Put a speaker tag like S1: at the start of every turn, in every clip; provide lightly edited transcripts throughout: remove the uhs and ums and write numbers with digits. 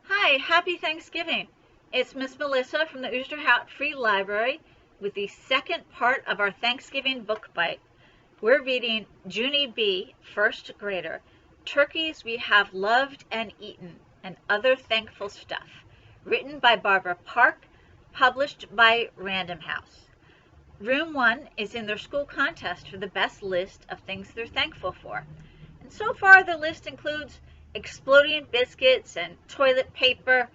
S1: Hi, happy Thanksgiving. It's Miss Melissa from the Oosterhout Free Library with the second part of our Thanksgiving book bite. We're reading Junie B., first grader, Turkeys We Have Loved and Eaten and Other Thankful Stuff, written by Barbara Park, published by Random House. Room 1 is in their school contest for the best list of things they're thankful for. And so far the list includes exploding biscuits and toilet paper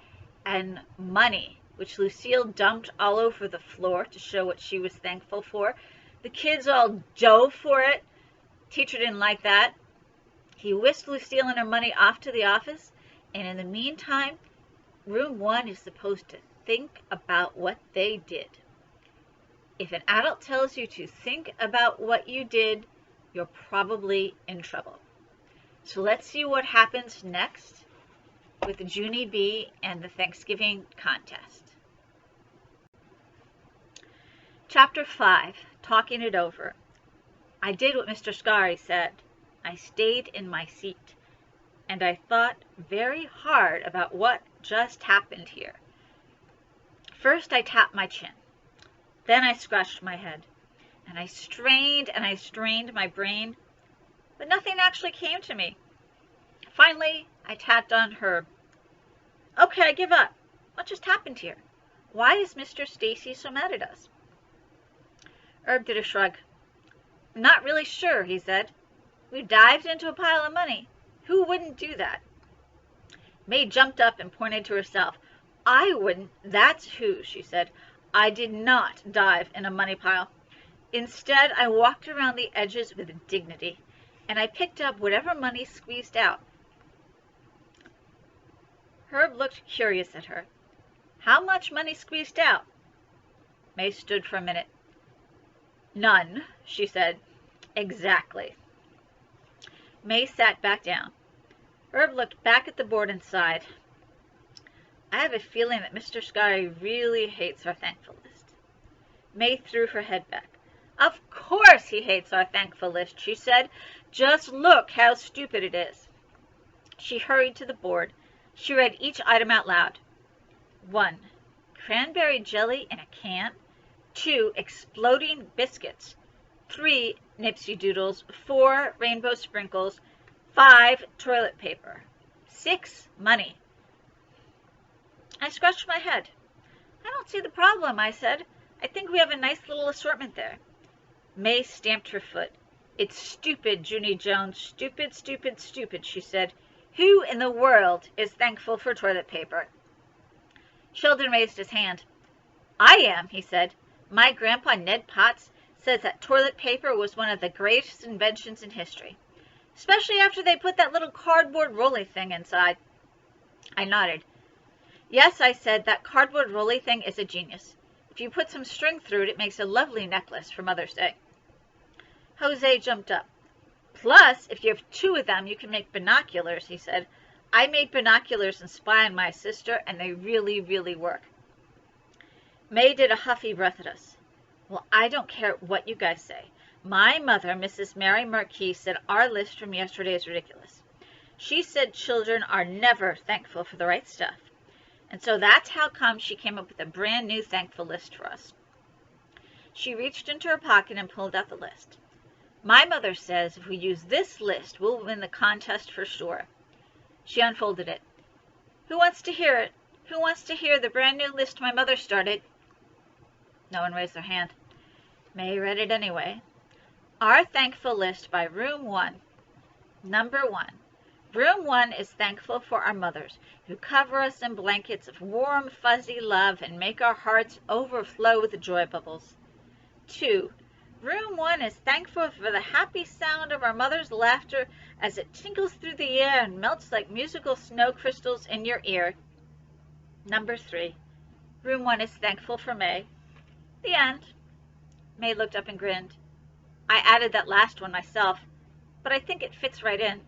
S1: and money, which Lucille dumped all over the floor to show what she was thankful for. The kids all dove for it. Teacher didn't like that. He whisked Lucille and her money off to the office, and in the meantime, room 1 is supposed to think about what they did. If an adult tells you to think about what you did, you're probably in trouble. So let's see what happens next with Junie B. and the Thanksgiving contest. Chapter 5, Talking It Over. I did what Mr. Scarry said. I stayed in my seat, and I thought very hard about what just happened here. First, I tapped my chin. Then I scratched my head, and I strained my brain, but nothing actually came to me. Finally, I tapped on Herb. Okay, I give up. What just happened here? Why is Mr. Stacy so mad at us? Herb did a shrug. I'm not really sure, he said. We dived into a pile of money. Who wouldn't do that? May jumped up and pointed to herself. I wouldn't. That's who, she said. I did not dive in a money pile. Instead, I walked around the edges with dignity, and I picked up whatever money squeezed out. Herb looked curious at her. How much money squeezed out? May stood for a minute. None, she said. Exactly. May sat back down. Herb looked back at the board and sighed. I have a feeling that Mr. Scarry really hates our thankful list. May threw her head back. Of course he hates our thankful list, she said. Just look how stupid it is. She hurried to the board. She read each item out loud. 1. Cranberry jelly in a can. 2. Exploding biscuits. 3. Nipsey Doodles. 4. Rainbow sprinkles. 5. Toilet paper. 6. Money. I scratched my head. I don't see the problem, I said. I think we have a nice little assortment there. May stamped her foot. It's stupid, Junie Jones. Stupid, stupid, stupid, she said. Who in the world is thankful for toilet paper? Sheldon raised his hand. I am, he said. My grandpa Ned Potts says that toilet paper was one of the greatest inventions in history, especially after they put that little cardboard rolly thing inside. I nodded. Yes, I said, that cardboard rolly thing is a genius. If you put some string through it, it makes a lovely necklace for Mother's Day. Jose jumped up. Plus, if you have 2 of them, you can make binoculars, he said. I made binoculars and spy on my sister, and they really, really work. May did a huffy breath at us. Well, I don't care what you guys say. My mother, Mrs. Mary Marquis, said our list from yesterday is ridiculous. She said children are never thankful for the right stuff. And so that's how come she came up with a brand new thankful list for us. She reached into her pocket and pulled out the list. My mother says if we use this list, we'll win the contest for sure. She unfolded it. Who wants to hear it? Who wants to hear the brand new list my mother started? No one raised their hand. May read it anyway. Our thankful list by Room 1. Number 1. Room 1 is thankful for our mothers, who cover us in blankets of warm, fuzzy love and make our hearts overflow with joy bubbles. 2. Room 1 is thankful for the happy sound of our mother's laughter as it tinkles through the air and melts like musical snow crystals in your ear. Number 3. Room 1 is thankful for May. The end. May looked up and grinned. I added that last one myself, but I think it fits right in.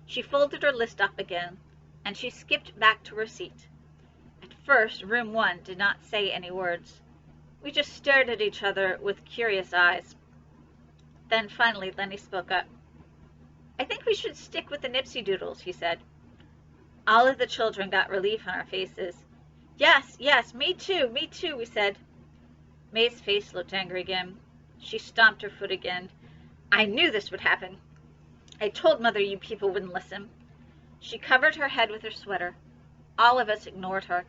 S1: She folded her list up again, and she skipped back to her seat. At first, Room 1 did not say any words. We just stared at each other with curious eyes. Then finally Lenny spoke up. I think we should stick with the Nipsey Doodles, he said. All of the children got relief on our faces. Yes, yes, me too, we said. May's face looked angry again. She stomped her foot again. I knew this would happen. I told Mother you people wouldn't listen. She covered her head with her sweater. All of us ignored her.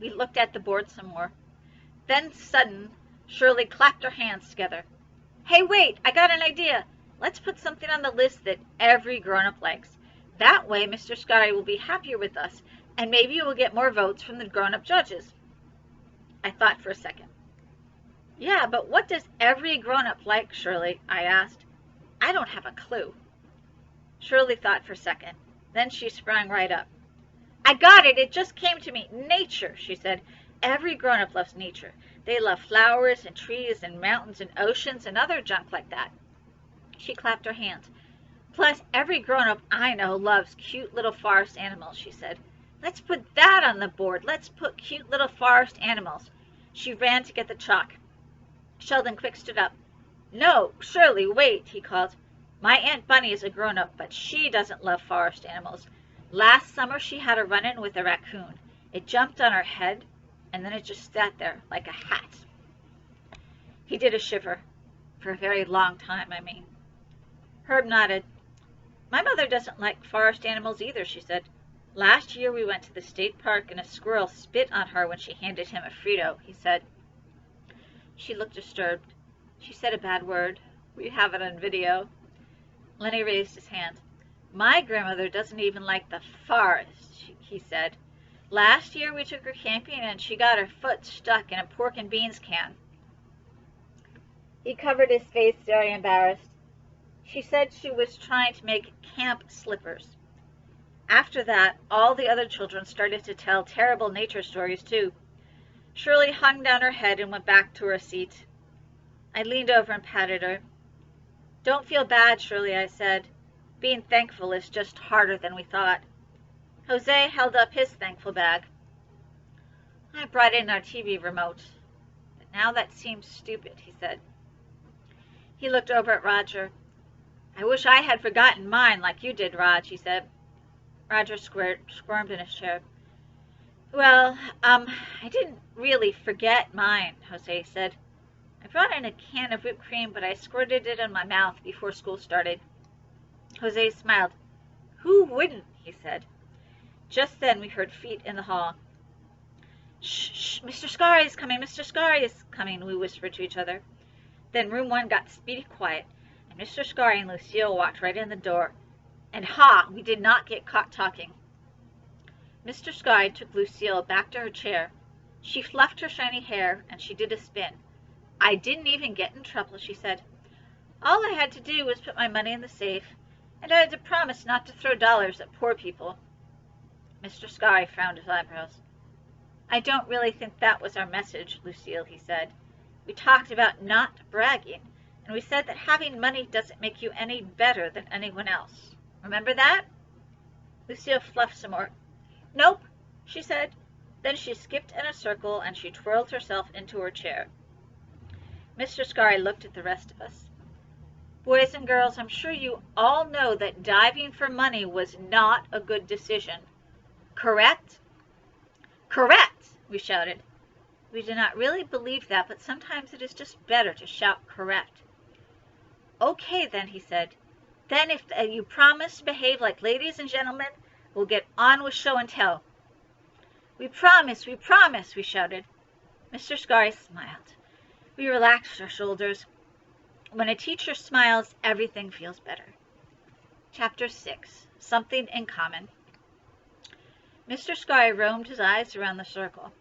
S1: We looked at the board some more. Then, sudden, Shirley clapped her hands together. Hey, wait, I got an idea. Let's put something on the list that every grown-up likes. That way, Mr. Scotty will be happier with us, and maybe we'll get more votes from the grown-up judges. I thought for a second. Yeah, but what does every grown-up like, Shirley? I asked. I don't have a clue. Shirley thought for a second. Then she sprang right up. I got it! It just came to me. Nature, she said. Every grown-up loves nature. They love flowers and trees and mountains and oceans and other junk like that. She clapped her hands. Plus, every grown-up I know loves cute little forest animals, she said. Let's put that on the board. Let's put cute little forest animals. She ran to get the chalk. Sheldon quick stood up. No, Shirley, wait, he called. My Aunt Bunny is a grown-up, but she doesn't love forest animals. Last summer she had a run-in with a raccoon. It jumped on her head, and then it just sat there like a hat. He did a shiver. For a very long time, I mean. Herb nodded. My mother doesn't like forest animals either, she said. Last year we went to the state park and a squirrel spit on her when she handed him a Frito, he said. She looked disturbed. She said a bad word. We have it on video. Lenny raised his hand. My grandmother doesn't even like the forest, he said. Last year we took her camping and she got her foot stuck in a pork and beans can. He covered his face, very embarrassed. She said she was trying to make camp slippers. After that, all the other children started to tell terrible nature stories too. Shirley hung down her head and went back to her seat. I leaned over and patted her. Don't feel bad, Shirley, I said. Being thankful is just harder than we thought. Jose held up his thankful bag. I brought in our TV remote. But now that seems stupid, he said. He looked over at Roger. I wish I had forgotten mine like you did, Rog, he said. Roger squirmed in his chair. Well, I didn't really forget mine, Jose said. I brought in a can of whipped cream, but I squirted it in my mouth before school started. Jose smiled. Who wouldn't, he said. Just then we heard feet in the hall. Shh, shh, Mr. Scary is coming, Mr. Scary is coming, we whispered to each other. Then room 1 got speedy quiet, and Mr. Scary and Lucille walked right in the door. And ha! We did not get caught talking. Mr. Scary took Lucille back to her chair. She fluffed her shiny hair, and she did a spin. I didn't even get in trouble, she said. All I had to do was put my money in the safe, and I had to promise not to throw dollars at poor people. Mr. Scary frowned his eyebrows. I don't really think that was our message, Lucille, he said. We talked about not bragging, and we said that having money doesn't make you any better than anyone else. Remember that? Lucille fluffed some more. Nope, she said. Then she skipped in a circle and she twirled herself into her chair. Mr. Scary looked at the rest of us. Boys and girls, I'm sure you all know that diving for money was not a good decision. Correct? Correct, we shouted. We did not really believe that, but sometimes it is just better to shout correct. Okay then, he said. Then if you promise to behave like ladies and gentlemen, we'll get on with show and tell. We promise, we shouted. Mr. Scary smiled. We relaxed our shoulders. When a teacher smiles, everything feels better. Chapter 6. Something in Common. Mr. Scary roamed his eyes around the circle.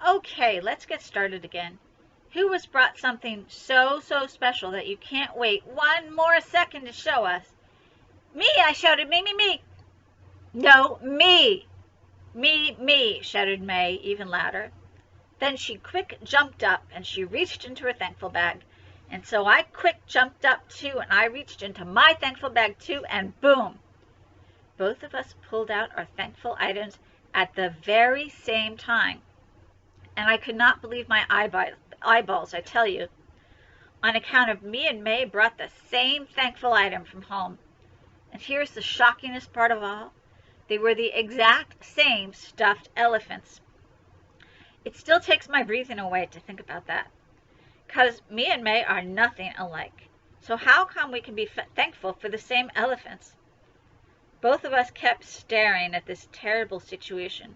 S1: Okay, let's get started again. Who has brought something so special that you can't wait one more second to show us? Me, I shouted. Me. No, me. Me, shouted May even louder. Then she quick jumped up and she reached into her thankful bag. And so I quick jumped up too and I reached into my thankful bag too and boom. Both of us pulled out our thankful items at the very same time. And I could not believe my eyeballs, I tell you. On account of me and May brought the same thankful item from home. And here's the shockingest part of all. They were the exact same stuffed elephants. It still takes my breathing away to think about that. 'Cause me and May are nothing alike. So how come we can be thankful for the same elephants? Both of us kept staring at this terrible situation.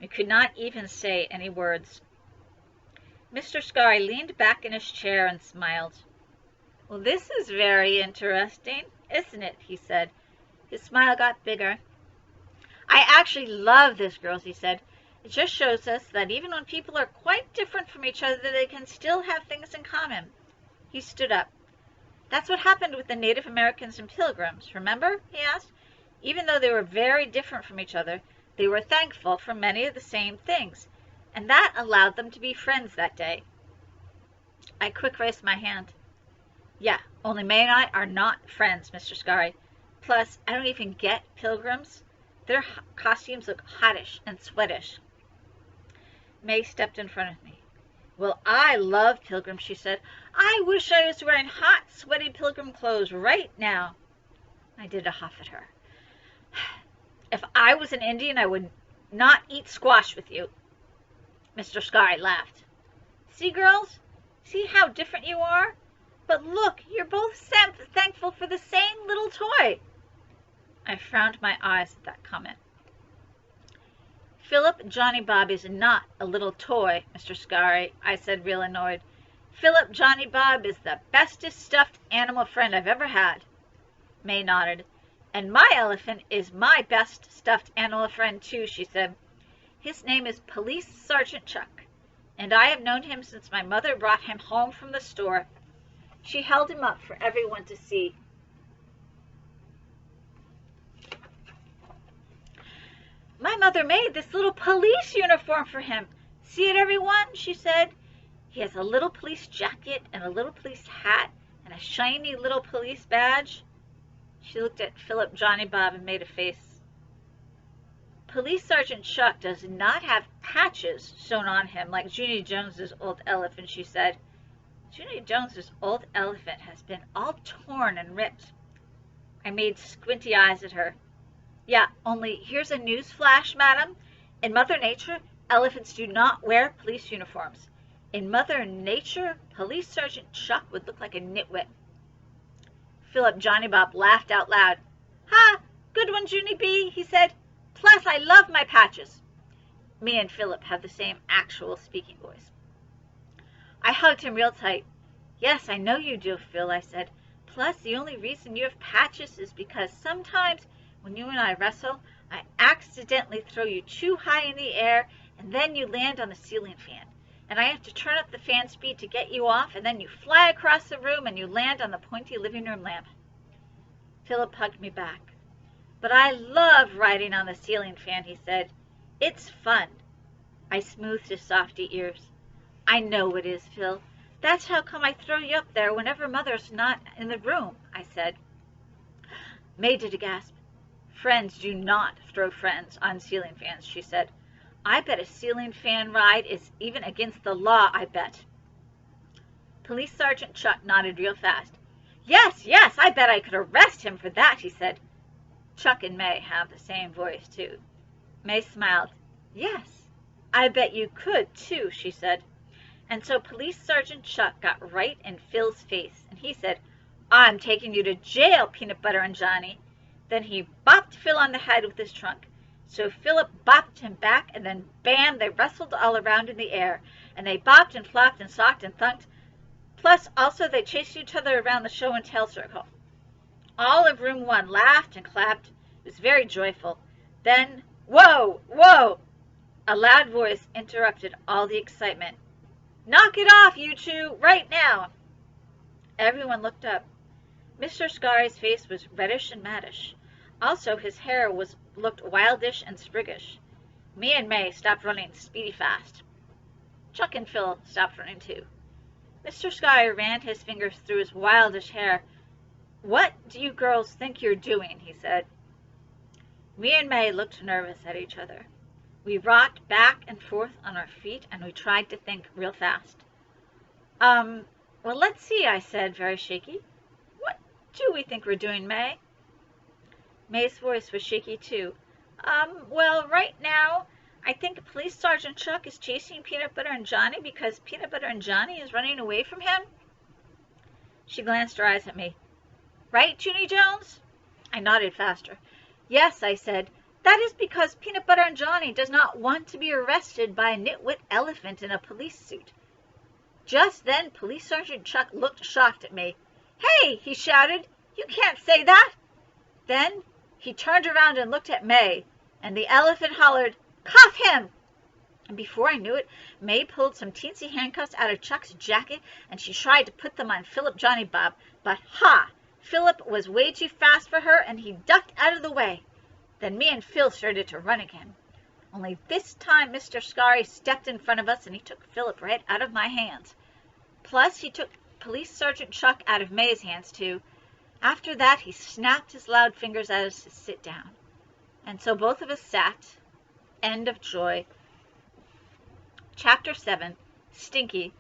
S1: We could not even say any words. Mr. Sky leaned back in his chair and smiled. "Well, this is very interesting, isn't it?" he said. His smile got bigger. "I actually love this, girls," he said. "It just shows us that even when people are quite different from each other, they can still have things in common." He stood up. "That's what happened with the Native Americans and Pilgrims, remember?" he asked. "Even though they were very different from each other, they were thankful for many of the same things, and that allowed them to be friends that day." I quick raised my hand. "Yeah, only May and I are not friends, Mr. Sky. Plus, I don't even get pilgrims. Their costumes look hottish and sweatish." May stepped in front of me. "Well, I love pilgrims," she said. "I wish I was wearing hot, sweaty pilgrim clothes right now." I did a huff at her. "If I was an Indian, I would not eat squash with you." Mr. Sky laughed. "See, girls? See how different you are? But look, you're both thankful for the same little toy." I frowned my eyes at that comment. "Philip Johnny Bob is not a little toy, Mr. Sky," I said, real annoyed. "Philip Johnny Bob is the bestest stuffed animal friend I've ever had." May nodded. "And my elephant is my best stuffed animal friend, too," she said. "His name is Police Sergeant Chuck, and I have known him since my mother brought him home from the store." She held him up for everyone to see. "My mother made this little police uniform for him. See it, everyone?" she said. "He has a little police jacket and a little police hat and a shiny little police badge." She looked at Philip Johnny Bob and made a face. "Police Sergeant Chuck does not have patches sewn on him like Junie Jones's old elephant," she said. "Junie Jones's old elephant has been all torn and ripped." I made squinty eyes at her. "Yeah, only here's a news flash, madam. In Mother Nature, elephants do not wear police uniforms. In Mother Nature, Police Sergeant Chuck would look like a nitwit." Philip Johnny Bob laughed out loud. "Ha! Good one, Junie B," he said. "Plus, I love my patches." Me and Philip have the same actual speaking voice. I hugged him real tight. "Yes, I know you do, Phil," I said. "Plus, the only reason you have patches is because sometimes when you and I wrestle, I accidentally throw you too high in the air, and then you land on the ceiling fan. And I have to turn up the fan speed to get you off, and then you fly across the room and you land on the pointy living room lamp." Philip hugged me back. "But I love riding on the ceiling fan," he said. "It's fun." I smoothed his softy ears. "I know it is, Phil. That's how come I throw you up there whenever Mother's not in the room," I said. May did a gasp. "Friends do not throw friends on ceiling fans," she said. "I bet a ceiling fan ride is even against the law, I bet." Police Sergeant Chuck nodded real fast. Yes, I bet I could arrest him for that," he said. Chuck and May have the same voice, too. May smiled. "Yes, I bet you could, too," she said. And so Police Sergeant Chuck got right in Phil's face, and he said, "I'm taking you to jail, Peanut Butter and Johnny." Then he bopped Phil on the head with his trunk. So Philip bopped him back, and then bam, they wrestled all around in the air. And they bopped and flopped and socked and thunked. Plus, also, they chased each other around the show and tell circle. All of room 1 laughed and clapped. It was very joyful. Then, whoa, whoa! A loud voice interrupted all the excitement. "Knock it off, you two, right now!" Everyone looked up. Mr. Sky's face was reddish and maddish. Also, his hair looked wildish and spriggish. Me and May stopped running speedy fast. Chuck and Phil stopped running too. Mr. Sky ran his fingers through his wildish hair. "What do you girls think you're doing?" he said. Me and May looked nervous at each other. We rocked back and forth on our feet, and we tried to think real fast. Well, let's see," I said, very shaky. "What do we think we're doing, May?" May's voice was shaky, too. Well, right now, I think Police Sergeant Chuck is chasing Peanut Butter and Johnny because Peanut Butter and Johnny is running away from him. She glanced her eyes at me. Right, Junie Jones? I nodded faster. Yes, I said. That is because Peanut Butter and Johnny does not want to be arrested by a nitwit elephant in a police suit. Just then, Police Sergeant Chuck looked shocked at me. Hey, he shouted, you can't say that. Then he turned around and looked at May, and the elephant hollered, cuff him! And before I knew it, May pulled some teensy handcuffs out of Chuck's jacket, and she tried to put them on Philip Johnny Bob. But ha! Philip was way too fast for her, and he ducked out of the way. Then me and Phil started to run again. Only this time Mr. Scary stepped in front of us, and he took Philip right out of my hands. Plus, he took Police Sergeant Chuck out of May's hands, too. After that, he snapped his loud fingers at us to sit down. And so both of us sat. End of joy. Chapter 7, Stinky.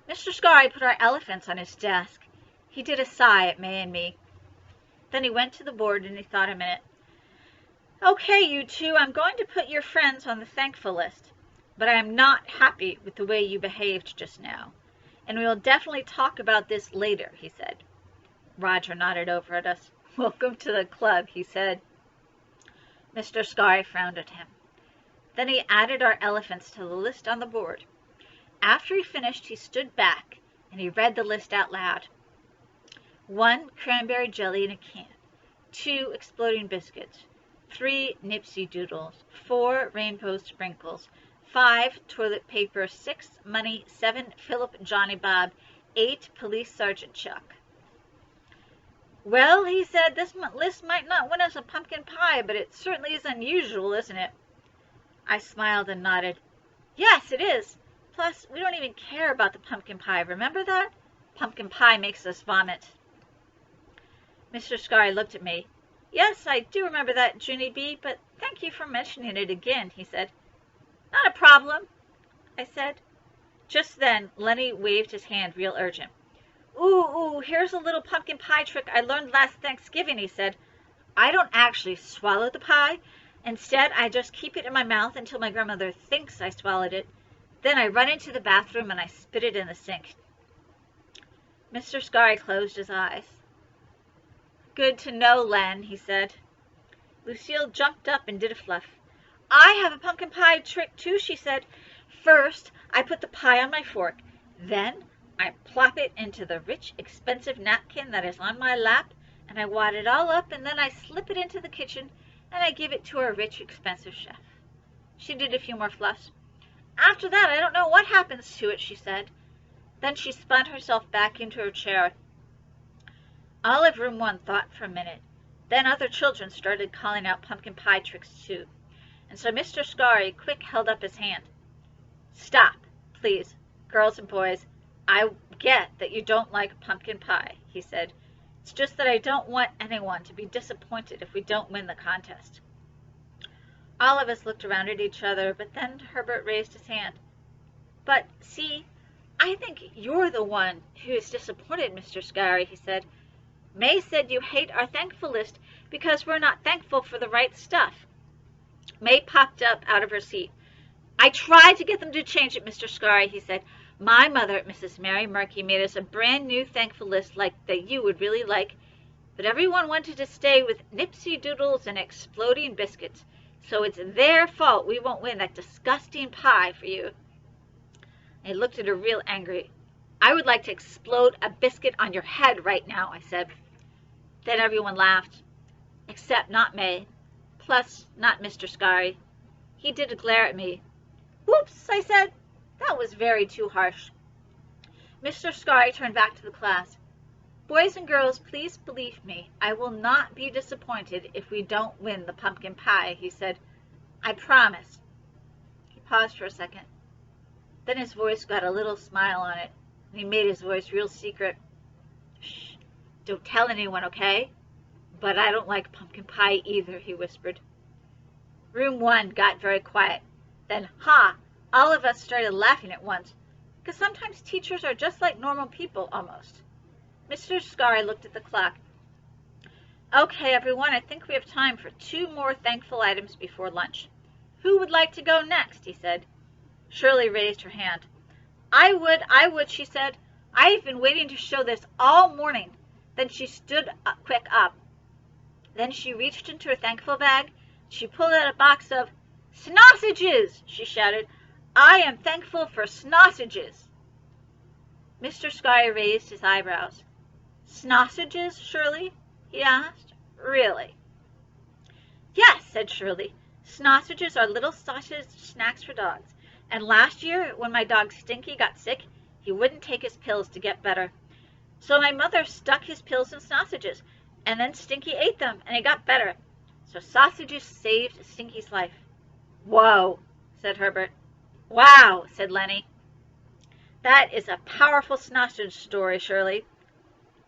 S1: Mr. Scary put our elephants on his desk. He did a sigh at May and me. Then he went to the board and he thought a minute. Okay, you two, I'm going to put your friends on the thankful list, but I am not happy with the way you behaved just now, and we will definitely talk about this later, he said. Roger nodded over at us. Welcome to the club, he said. Mr. Scary frowned at him. Then he added our elephants to the list on the board. After he finished, he stood back and he read the list out loud. 1 cranberry jelly in a can. 2 exploding biscuits. 3 Nipsey Doodles. 4 rainbow sprinkles. 5 toilet paper. 6 money. 7 Philip Johnny Bob. 8 Police Sergeant Chuck. Well, he said, this list might not win us a pumpkin pie, but it certainly is unusual, isn't it? I smiled and nodded. Yes, it is. Plus, we don't even care about the pumpkin pie. Remember that? Pumpkin pie makes us vomit. Mr. Scary looked at me. Yes, I do remember that, Junie B., but thank you for mentioning it again, he said. Not a problem, I said. Just then, Lenny waved his hand real urgent. Ooh, here's a little pumpkin pie trick I learned last Thanksgiving, he said. I don't actually swallow the pie. Instead, I just keep it in my mouth until my grandmother thinks I swallowed it. Then I run into the bathroom and I spit it in the sink. Mr. Scary closed his eyes. Good to know, Len, he said. Lucille jumped up and did a fluff. I have a pumpkin pie trick, too, she said. First, I put the pie on my fork. Then, I plop it into the rich, expensive napkin that is on my lap, and I wad it all up, and then I slip it into the kitchen, and I give it to our rich, expensive chef. She did a few more fluffs. After that, I don't know what happens to it, she said. Then she spun herself back into her chair. All of room 1 thought for a minute. Then other children started calling out pumpkin pie tricks, too. And so Mr. Scary quick held up his hand. Stop, please, girls and boys. I get that you don't like pumpkin pie, he said. It's just that I don't want anyone to be disappointed if we don't win the contest. All of us looked around at each other, but then Herbert raised his hand. But, see, I think you're the one who is disappointed, Mr. Scary, he said. May said you hate our thankful list because we're not thankful for the right stuff. May popped up out of her seat. I tried to get them to change it, Mr. Scary, he said. My mother, Mrs. Mary Murky, made us a brand new thankful list like that you would really like, but everyone wanted to stay with Nipsey Doodles and exploding biscuits, so it's their fault we won't win that disgusting pie for you. I looked at her real angry. I would like to explode a biscuit on your head right now, I said. Then everyone laughed, except not May, plus not Mr. Scary. He did glare at me. Whoops, I said. That was very too harsh. Mr. Scary turned back to the class. Boys and girls, please believe me. I will not be disappointed if we don't win the pumpkin pie, he said. I promise. He paused for a second. Then his voice got a little smile on it, and he made his voice real secret. Shh, don't tell anyone, okay? But I don't like pumpkin pie either, he whispered. Room 1 got very quiet. Then, all of us started laughing at once, because sometimes teachers are just like normal people, almost. Mr. Scary looked at the clock. Okay, everyone, I think we have time for 2 more thankful items before lunch. Who would like to go next? He said. Shirley raised her hand. I would, she said. I've been waiting to show this all morning. Then she stood quick up. Then she reached into her thankful bag. She pulled out a box of snossages, she shouted. I am thankful for snossages. Mr. Sky raised his eyebrows. Snossages, Shirley? He asked. Really? Yes, said Shirley. Snossages are little sausage snacks for dogs. And last year, when my dog Stinky got sick, he wouldn't take his pills to get better. So my mother stuck his pills in sausages, and then Stinky ate them, and he got better. So sausages saved Stinky's life. Whoa, said Herbert. Wow, said Lenny. That is a powerful sausage story, Shirley.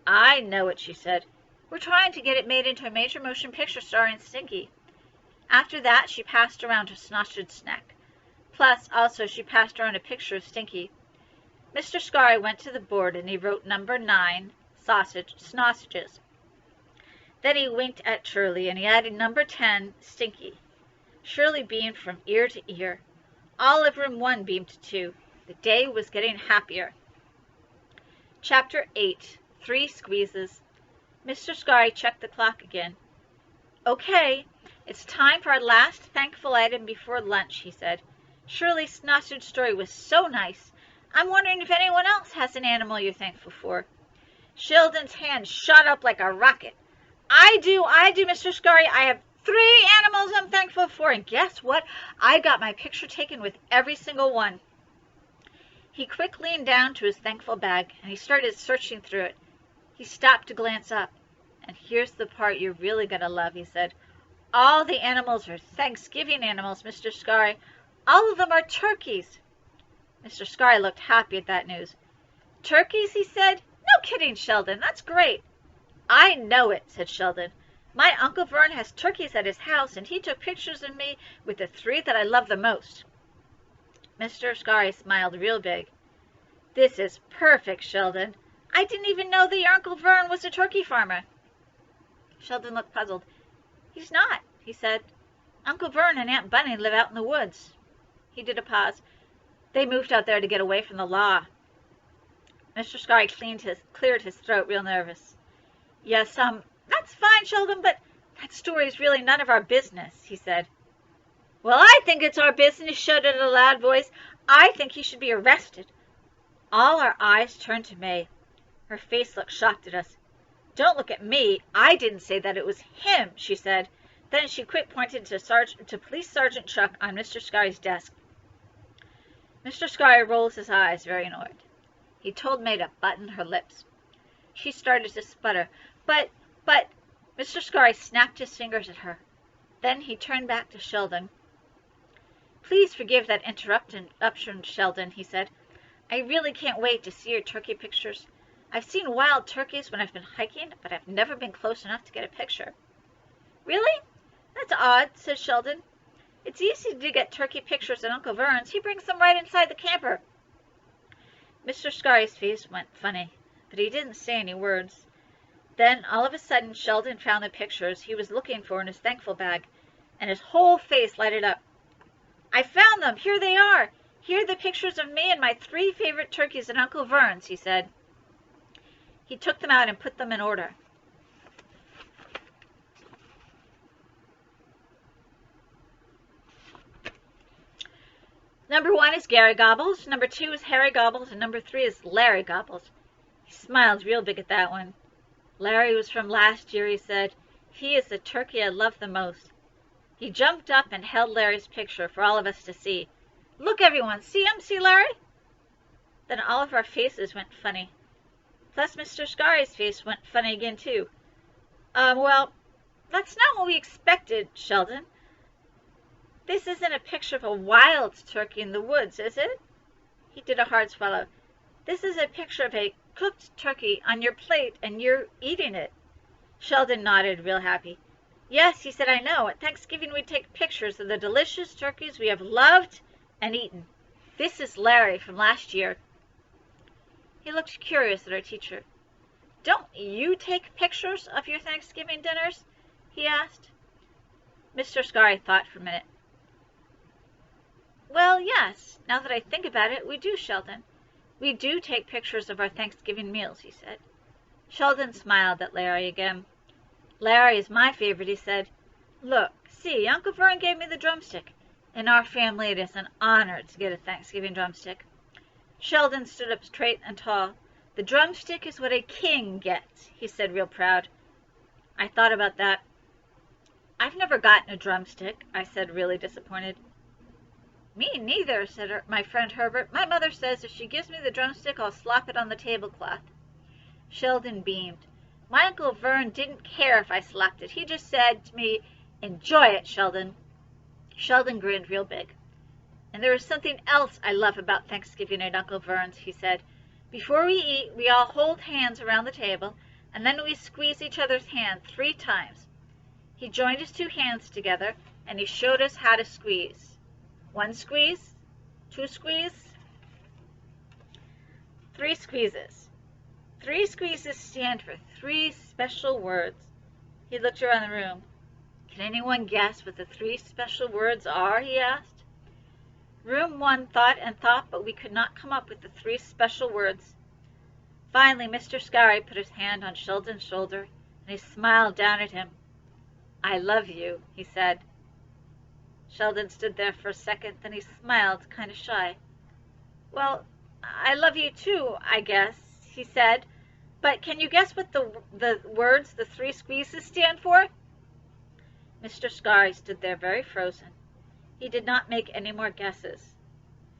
S1: I know it, she said. We're trying to get it made into a major motion picture starring Stinky. After that, she passed around her sausage snack. Plus, also, she passed around a picture of Stinky. Mr. Scarry went to the board and he wrote number 9, sausages. Then he winked at Shirley and he added number 10, Stinky. Shirley beamed from ear to ear. All of room 1 beamed too. The day was getting happier. Chapter 8, 3 Squeezes. Mr. Scarry checked the clock again. Okay, it's time for our last thankful item before lunch, he said. Shirley's sausage story was so nice. I'm wondering if anyone else has an animal you're thankful for. Sheldon's hand shot up like a rocket. I do, Mr. Scarry. I have 3 animals I'm thankful for, and guess what? I got my picture taken with every single one. He quickly leaned down to his thankful bag, and he started searching through it. He stopped to glance up. And here's the part you're really going to love, he said. All the animals are Thanksgiving animals, Mr. Scarry. All of them are turkeys. Mr. Scarry looked happy at that news. Turkeys, he said. No kidding, Sheldon. That's great. I know it, said Sheldon. My Uncle Vern has turkeys at his house, and he took pictures of me with the 3 that I love the most. Mr. Scarry smiled real big. This is perfect, Sheldon. I didn't even know that your Uncle Vern was a turkey farmer. Sheldon looked puzzled. He's not, he said. Uncle Vern and Aunt Bunny live out in the woods. He did a pause. They moved out there to get away from the law. Mr. Scarry cleared his throat real nervous. Yes, that's fine, Sheldon, but that story is really none of our business, he said. Well, I think it's our business, shouted a loud voice. I think he should be arrested. All our eyes turned to May. Her face looked shocked at us. Don't look at me. I didn't say that it was him, she said. Then she quick pointed to Police Sergeant Chuck on Mr. Scarry's desk. Mr. Scarry rolled his eyes, very annoyed. He told May to button her lips. She started to sputter. But, Mr. Scarry snapped his fingers at her. Then he turned back to Sheldon. Please forgive that interruption, Sheldon, he said. I really can't wait to see your turkey pictures. I've seen wild turkeys when I've been hiking, but I've never been close enough to get a picture. Really? That's odd, said Sheldon. It's easy to get turkey pictures at Uncle Vern's. He brings them right inside the camper. Mr. Scarry's face went funny, but he didn't say any words. Then, all of a sudden, Sheldon found the pictures he was looking for in his thankful bag, and his whole face lighted up. I found them! Here they are! Here are the pictures of me and my 3 favorite turkeys at Uncle Vern's, he said. He took them out and put them in order. Number 1 is Gary Gobbles, number 2 is Harry Gobbles, and number 3 is Larry Gobbles. He smiled real big at that one. Larry was from last year, he said. He is the turkey I love the most. He jumped up and held Larry's picture for all of us to see. Look, everyone, see him? See Larry? Then all of our faces went funny. Plus Mr. Scarry's face went funny again, too. Well, that's not what we expected, Sheldon. This isn't a picture of a wild turkey in the woods, is it? He did a hard swallow. This is a picture of a cooked turkey on your plate, and you're eating it. Sheldon nodded, real happy. Yes, he said, I know. At Thanksgiving we take pictures of the delicious turkeys we have loved and eaten. This is Larry from last year. He looked curious at our teacher. Don't you take pictures of your Thanksgiving dinners? He asked. Mr. Scarry thought for a minute. Well, yes, now that I think about it, we do, Sheldon. We do take pictures of our Thanksgiving meals, he said. Sheldon smiled at Larry again. Larry is my favorite, he said. Look, see, Uncle Vern gave me the drumstick. In our family, it is an honor to get a Thanksgiving drumstick. Sheldon stood up straight and tall. The drumstick is what a king gets, he said, real proud. I thought about that. I've never gotten a drumstick, I said, really disappointed. Me neither, said my friend Herbert. My mother says if she gives me the drumstick, I'll slap it on the tablecloth. Sheldon beamed. My Uncle Vern didn't care if I slapped it. He just said to me, enjoy it, Sheldon. Sheldon grinned real big. And there is something else I love about Thanksgiving at Uncle Vern's, he said. Before we eat, we all hold hands around the table, and then we squeeze each other's hand 3 times. He joined his 2 hands together, and he showed us how to squeeze. 1 squeeze, 2 squeeze, 3 squeezes. 3 squeezes stand for 3 special words. He looked around the room. Can anyone guess what the 3 special words are, he asked. Room 1 thought and thought, but we could not come up with the 3 special words. Finally, Mr. Scarry put his hand on Sheldon's shoulder, and he smiled down at him. I love you, he said. Sheldon stood there for a second, then he smiled, kind of shy. Well, I love you too, I guess, he said. But can you guess what the words the 3 squeezes stand for? Mr. Scarry stood there very frozen. He did not make any more guesses.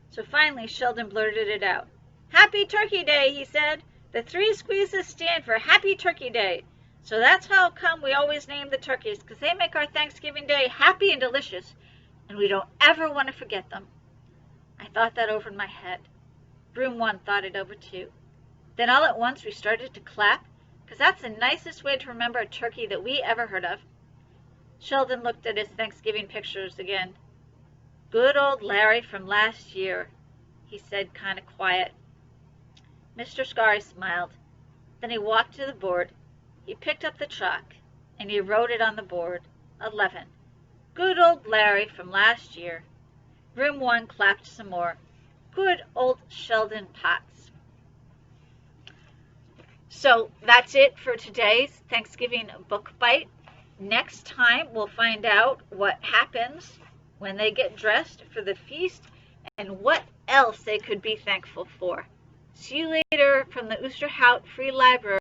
S1: So finally Sheldon blurted it out. Happy Turkey Day, he said. The 3 squeezes stand for Happy Turkey Day. So that's how come we always name the turkeys, because they make our Thanksgiving Day happy and delicious, and we don't ever want to forget them. I thought that over in my head. Room 1 thought it over too. Then all at once we started to clap, because that's the nicest way to remember a turkey that we ever heard of. Sheldon looked at his Thanksgiving pictures again. Good old Larry from last year, he said, kind of quiet. Mr. Scarry smiled. Then he walked to the board. He picked up the chalk, and he wrote it on the board. 11. Good old Larry from last year. Room 1 clapped some more. Good old Sheldon Potts. So that's it for today's Thanksgiving Book Bite. Next time we'll find out what happens when they get dressed for the feast and what else they could be thankful for. See you later from the Oosterhout Free Library.